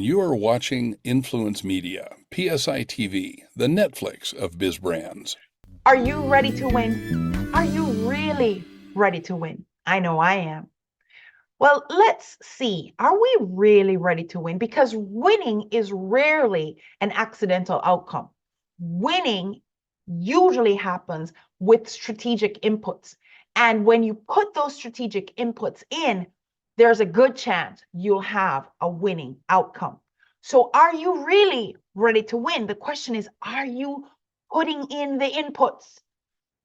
you are watching Influence Media, PSI TV, the Netflix of biz brands. Are you ready to win? Are you really ready to win? I know I am. Well, let's see. Are we really ready to win? Because winning is rarely an accidental outcome. Winning usually happens with strategic inputs. And when you put those strategic inputs in, there's a good chance you'll have a winning outcome. So are you really ready to win? The question is, are you putting in the inputs?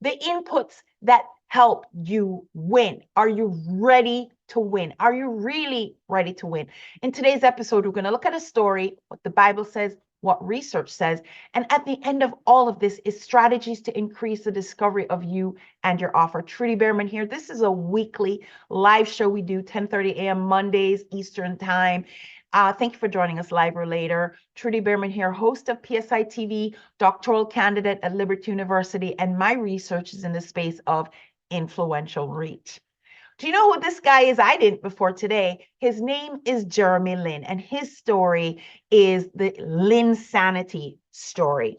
The inputs that help you win. Are you ready to win? Are you really ready to win? In today's episode, we're going to look at a story, what the Bible says, what research says, and at the end of all of this is strategies to increase the discovery of you and your offer. Trudy Behrman here. This is a weekly live show we do 10:30 a.m. Mondays Eastern Time. Thank you for joining us live or later. Trudy Behrman here, host of PSI TV, doctoral candidate at Liberty University, and my research is in the space of influential reach. Do you know who this guy is? I didn't before today. His name is Jeremy Lin, and his story is the Linsanity story.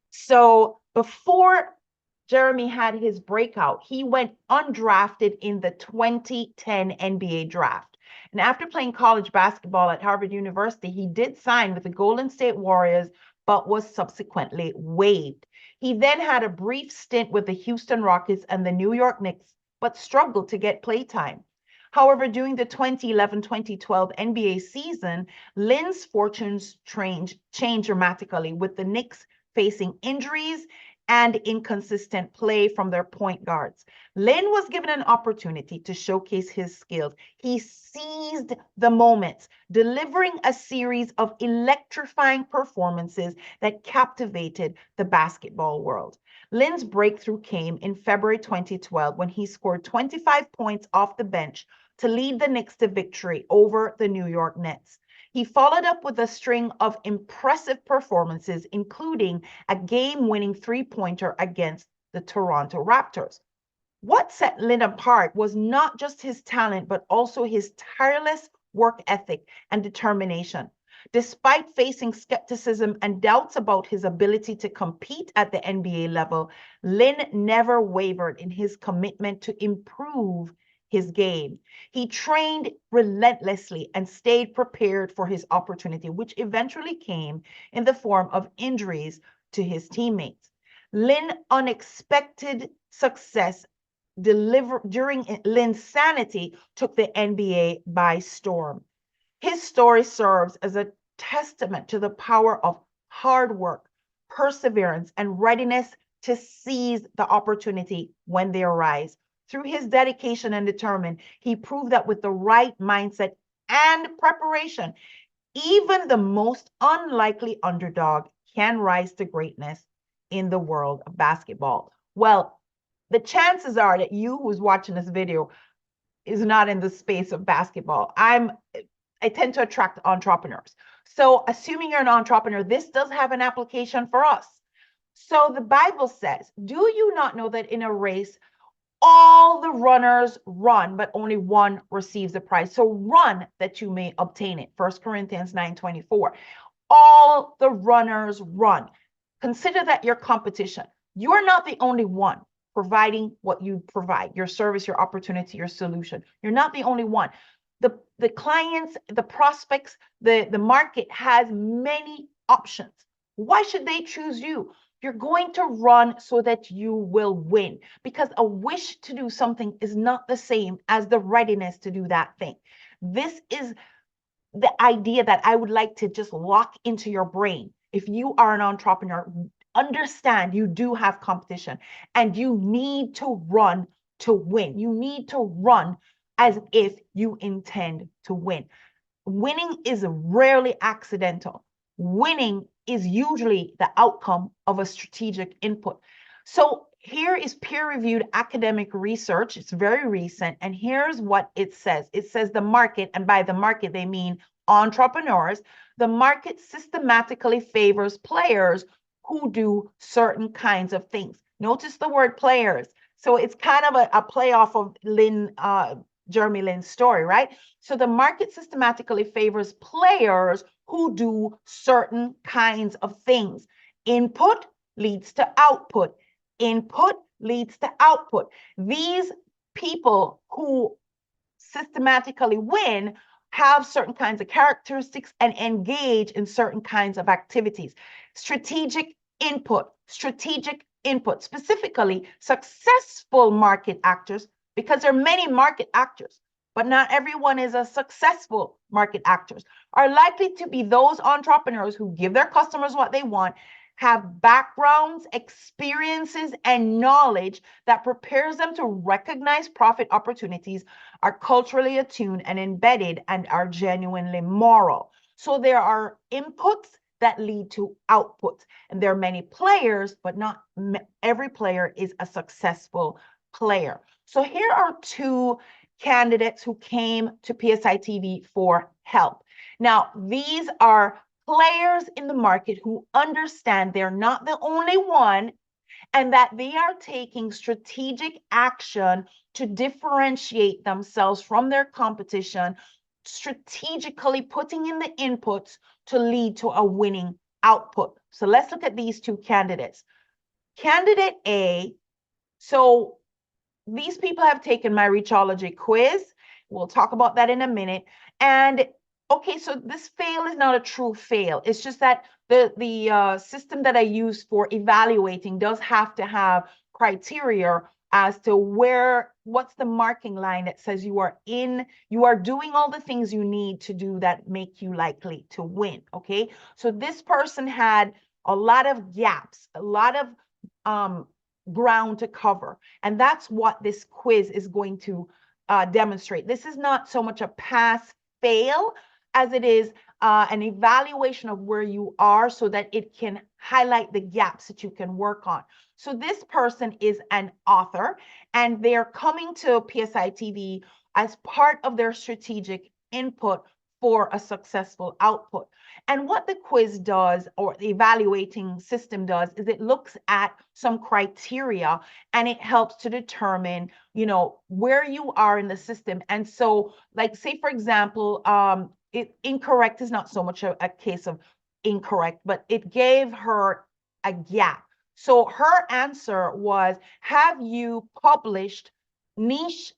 So before Jeremy had his breakout, he went undrafted in the 2010 NBA draft. And after playing college basketball at Harvard University, he did sign with the Golden State Warriors, but was subsequently waived. He then had a brief stint with the Houston Rockets and the New York Knicks, but struggled to get playtime. However, during the 2011-2012 NBA season, Lin's fortunes changed dramatically, with the Knicks facing injuries and inconsistent play from their point guards. Lin was given an opportunity to showcase his skills. He seized the moments, delivering a series of electrifying performances that captivated the basketball world. Lin's breakthrough came in February 2012 when he scored 25 points off the bench to lead the Knicks to victory over the New York Nets. He followed up with a string of impressive performances, including a game-winning three-pointer against the Toronto Raptors. What set Lin apart was not just his talent, but also his tireless work ethic and determination. Despite facing skepticism and doubts about his ability to compete at the NBA level, Lin never wavered in his commitment to improve his game. He trained relentlessly and stayed prepared for his opportunity, which eventually came in the form of injuries to his teammates. Lin's unexpected success during Linsanity took the NBA by storm. His story serves as a testament to the power of hard work, perseverance, and readiness to seize the opportunity when they arise. Through his dedication and determination, he proved that with the right mindset and preparation, even the most unlikely underdog can rise to greatness in the world of basketball. Well, the chances are that you who's watching this video is not in the space of basketball. I tend to attract entrepreneurs. So assuming you're an entrepreneur, this does have an application for us. So the Bible says, do you not know that in a race, all the runners run, but only one receives the prize? So run that you may obtain it. 1 Corinthians 9:24. All the runners run. Consider that your competition. You're not the only one providing what you provide, your service, your opportunity, your solution. You're not the only one. The clients, the prospects, the market has many options. Why should they choose you? You're going to run so that you will win, because a wish to do something is not the same as the readiness to do that thing. This is the idea that I would like to just lock into your brain. If you are an entrepreneur, understand you do have competition and you need to run to win. You need to run as if you intend to win. Winning is rarely accidental. Winning is usually the outcome of a strategic input. So here is peer-reviewed academic research. It's very recent. And here's what it says. It says the market, and by the market, they mean entrepreneurs. The market systematically favors players who do certain kinds of things. Notice the word players. So it's kind of a play off of Jeremy Lin's story, right? So the market systematically favors players who do certain kinds of things. Input leads to output. Input leads to output. These people who systematically win have certain kinds of characteristics and engage in certain kinds of activities. Strategic input, specifically successful market actors, because there are many market actors, but not everyone is a successful market actors, are likely to be those entrepreneurs who give their customers what they want, have backgrounds, experiences, and knowledge that prepares them to recognize profit opportunities, are culturally attuned and embedded, and are genuinely moral. So there are inputs that lead to outputs. And there are many players, but not every player is a successful player. So here are two candidates who came to PSI TV for help. Now, these are players in the market who understand they're not the only one, and that they are taking strategic action to differentiate themselves from their competition, strategically putting in the inputs to lead to a winning output. So let's look at these two candidates. Candidate A, so these people have taken my Reachology quiz. We'll talk about that in a minute. And okay, so this fail is not a true fail. It's just that the system that I use for evaluating does have to have criteria as to what's the marking line that says you are doing all the things you need to do that make you likely to win, okay? So this person had a lot of gaps, a lot of ground to cover. And that's what this quiz is going to demonstrate. This is not so much a pass-fail as it is an evaluation of where you are so that it can highlight the gaps that you can work on. So this person is an author, and they're coming to PSI TV as part of their strategic input for a successful output. And what the quiz does, or the evaluating system does, is it looks at some criteria and it helps to determine, where you are in the system. And so, like, say, for example, incorrect is not so much a case of incorrect, but it gave her a gap. So her answer was, have you published niche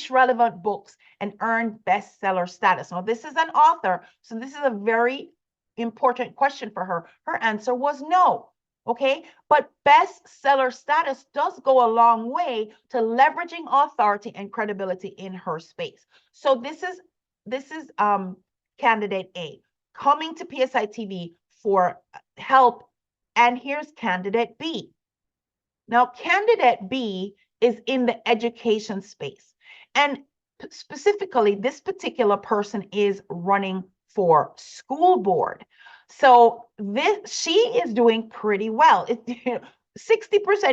relevant books and earned bestseller status? Now, this is an author, so this is a very important question for her. Her answer was no. Okay, but bestseller status does go a long way to leveraging authority and credibility in her space. So this is candidate A coming to PSI TV for help. And here's candidate B. Now, candidate B is in the education space. And specifically, this particular person is running for school board. So she is doing pretty well. 60%,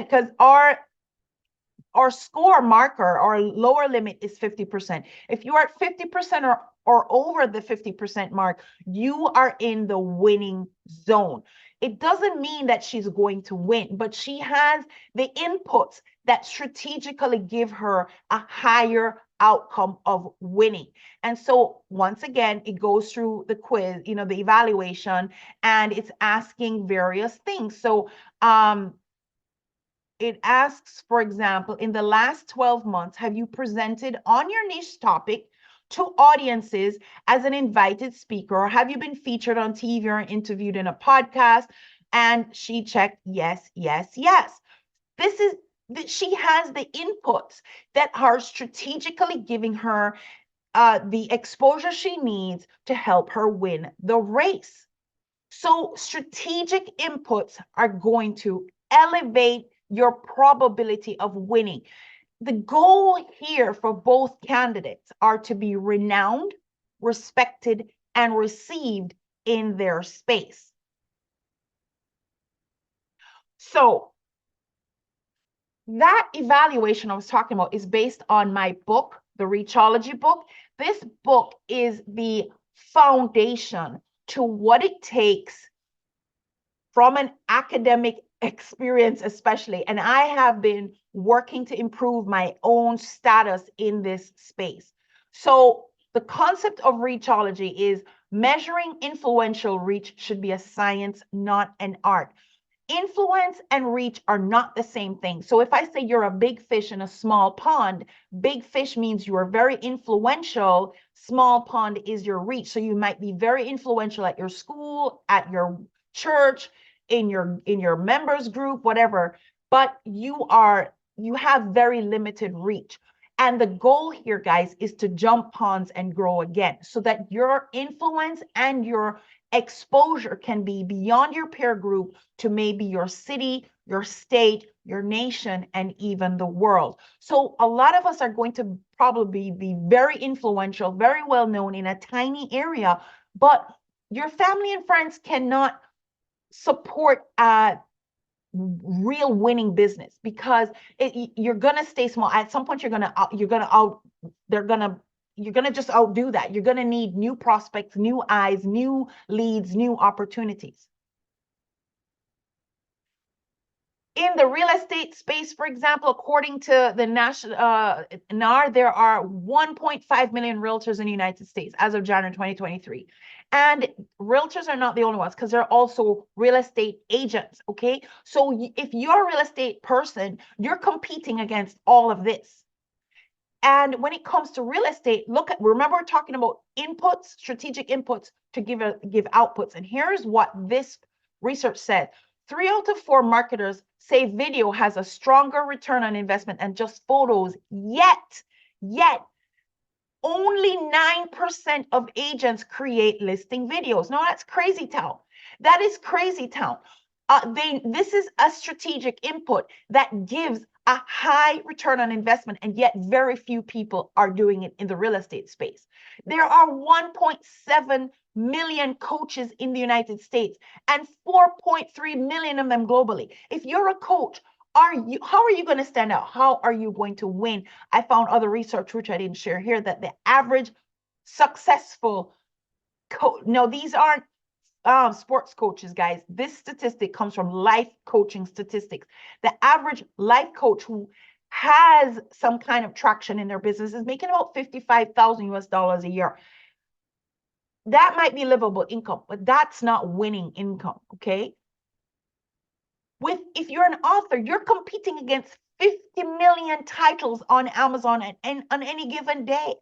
because our score marker, our lower limit is 50%. If you are at 50% or over the 50% mark, you are in the winning zone. It doesn't mean that she's going to win, but she has the inputs that strategically give her a higher outcome of winning. And so once again, it goes through the quiz, the evaluation, and it's asking various things. So it asks, for example, in the last 12 months, have you presented on your niche topic to audiences as an invited speaker, or have you been featured on TV or interviewed in a podcast? And she checked yes, yes, yes. She has the inputs that are strategically giving her the exposure she needs to help her win the race. So strategic inputs are going to elevate your probability of winning. The goal here for both candidates are to be renowned, respected, and received in their space. So that evaluation I was talking about is based on my book, the Reachology book. This book is the foundation to what it takes from an academic experience, especially. And I have been working to improve my own status in this space. So the concept of reachology is measuring influential reach should be a science, not an art. Influence and reach are not the same thing. So if I say you're a big fish in a small pond, big fish means you are very influential, small pond is your reach. So you might be very influential at your school, at your church, in your members group, whatever, but you have very limited reach. And the goal here, guys, is to jump ponds and grow again so that your influence and your exposure can be beyond your peer group to maybe your city, your state, your nation, and even the world. So a lot of us are going to probably be very influential, very well known in a tiny area, but your family and friends cannot support real winning business because you're gonna stay small. At some point, you're gonna just outdo that. You're gonna need new prospects, new eyes, new leads, new opportunities. In the real estate space, for example, according to the national NAR, there are 1.5 million realtors in the United States as of January 2023. And realtors are not the only ones because they're also real estate agents, okay? So if you're a real estate person, you're competing against all of this. And when it comes to real estate, remember we're talking about inputs, strategic inputs to give outputs. And here's what this research said. 3 out of 4 marketers say video has a stronger return on investment than just photos, yet only 9% of agents create listing videos. Now that's crazy town. That is crazy town. This is a strategic input that gives a high return on investment, and yet very few people are doing it in the real estate space. There are 1.7 million coaches in the United States and 4.3 million of them globally. If you're a coach, how are you going to stand out? How are you going to win? I found other research, which I didn't share here, that the average successful coach, no, these aren't sports coaches, guys. This statistic comes from life coaching statistics. The average life coach who has some kind of traction in their business is making about $55,000 a year. That might be livable income, but that's not winning income, okay? If you're an author, you're competing against 50 million titles on Amazon and on any given day.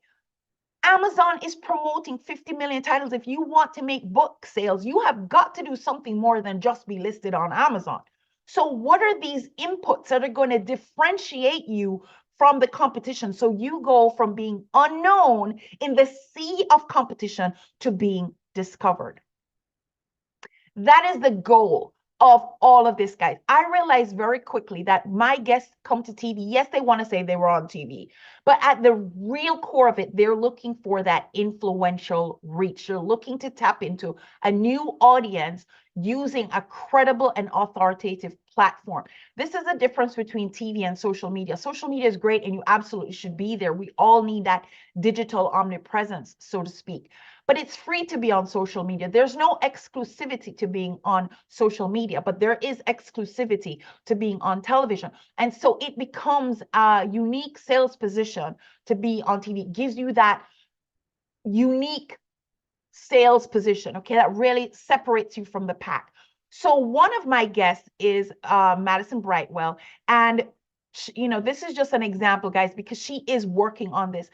Amazon is promoting 50 million titles. If you want to make book sales, you have got to do something more than just be listed on Amazon. So what are these inputs that are going to differentiate you from the competition? So you go from being unknown in the sea of competition to being discovered. That is the goal of all of this, guys. I realized very quickly that my guests come to TV. Yes, they want to say they were on TV, but at the real core of it, they're looking for that influential reach. They're looking to tap into a new audience using a credible and authoritative platform. This is the difference between TV and social media. Social media is great and you absolutely should be there. We all need that digital omnipresence, so to speak. But it's free to be on social media. There's no exclusivity to being on social media, but there is exclusivity to being on television. And so it becomes a unique sales position to be on TV. It gives you that unique sales position, okay, that really separates you from the pack. So one of my guests is Madison Brightwell, and this is just an example, guys, because she is working on this.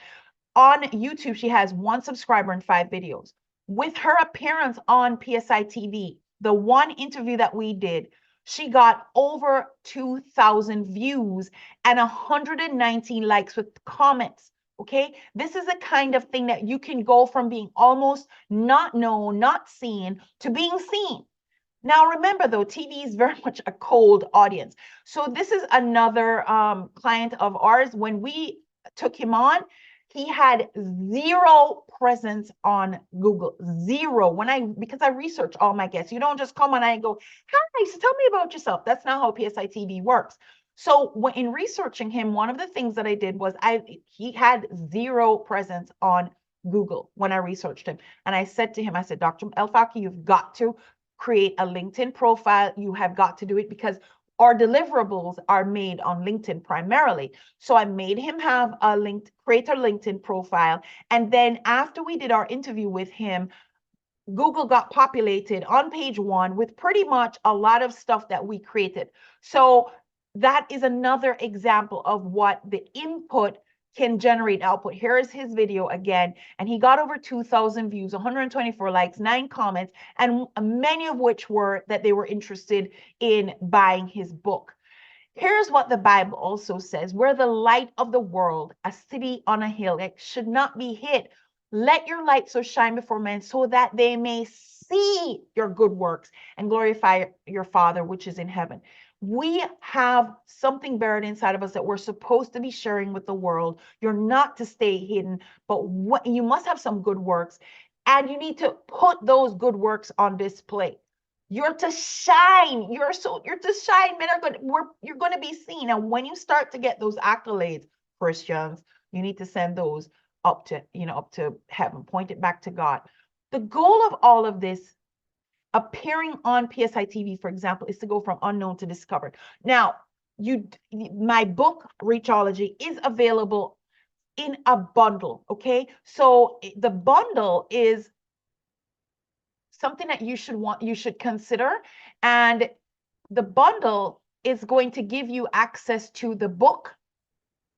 On YouTube, she has 1 subscriber and 5 videos. With her appearance on PSI TV, the one interview that we did, she got over 2,000 views and 119 likes with comments. Okay, this is the kind of thing that you can go from being almost not known, not seen, to being seen. Now, remember, though, TV is very much a cold audience. So this is another client of ours. When we took him on, he had 0 presence on Google, 0. Because I research all my guests. You don't just come on and go, hi, so tell me about yourself. That's not how PSI TV works. So in researching him, one of the things that I did was he had 0 presence on Google when I researched him. And I said to him, I said, Dr. El Faki, you've got to create a LinkedIn profile. You have got to do it because our deliverables are made on LinkedIn primarily. So I made him have create a LinkedIn profile. And then after we did our interview with him, Google got populated on page 1 with pretty much a lot of stuff that we created. So that is another example of what the input can generate output. Here is his video again, and he got over 2,000 views, 124 likes, 9 comments, and many of which were that they were interested in buying his book. Here's what the Bible also says: we're the light of the world, a city on a hill. It should not be hid. Let your light so shine before men so that they may see your good works and glorify your Father which is in heaven. We have something buried inside of us that we're supposed to be sharing with the world. You're not to stay hidden, but you must have some good works, and you need to put those good works on display. You're to shine. You're to shine. Men are good. You're going to be seen. And when you start to get those accolades, Christians, you need to send those up to heaven. Point it back to God. The goal of all of this, appearing on PSI TV, for example, is to go from unknown to discovered. Now, my book, Reachology, is available in a bundle, okay? So the bundle is something that you should consider. And the bundle is going to give you access to the book,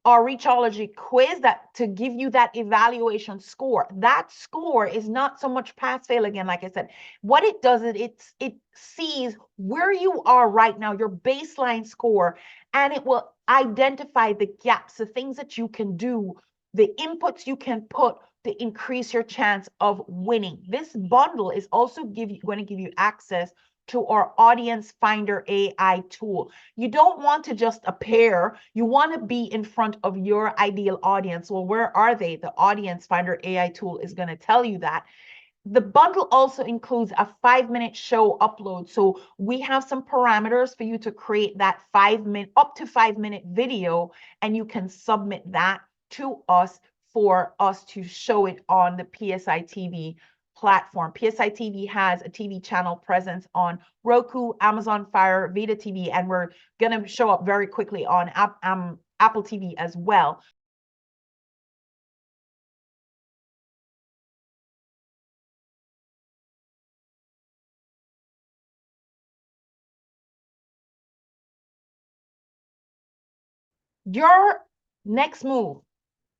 our Reachology quiz, to give you that evaluation score. That score is not so much pass fail again, like I said. What it does is it sees where you are right now, your baseline score, and it will identify the gaps, the things that you can do, the inputs you can put to increase your chance of winning. This bundle is also going to give you access to our Audience Finder AI tool. You don't want to just appear. You want to be in front of your ideal audience. Well, where are they? The Audience Finder AI tool is going to tell you that. The bundle also includes a 5-minute show upload. So we have some parameters for you to create that up to 5-minute video, and you can submit that to us for us to show it on the PSI TV platform. PSI TV has a TV channel presence on Roku, Amazon Fire, Vita TV, and we're going to show up very quickly on Apple TV as well. Your next move,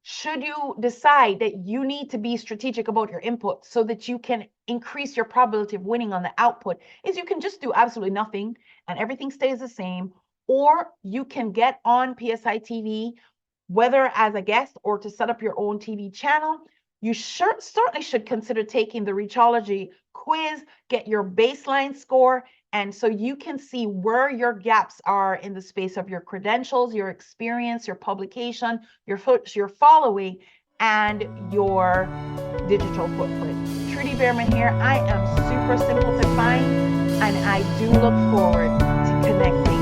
should you decide that you need to be strategic about your input so that you can increase your probability of winning on the output, is you can just do absolutely nothing and everything stays the same, or you can get on PSI TV, whether as a guest or to set up your own TV channel. You certainly should consider taking the Reachology quiz, get your baseline score, and so you can see where your gaps are in the space of your credentials, your experience, your publication, your following, and your digital footprint. Trudy Behrman here. I am super simple to find, and I do look forward to connecting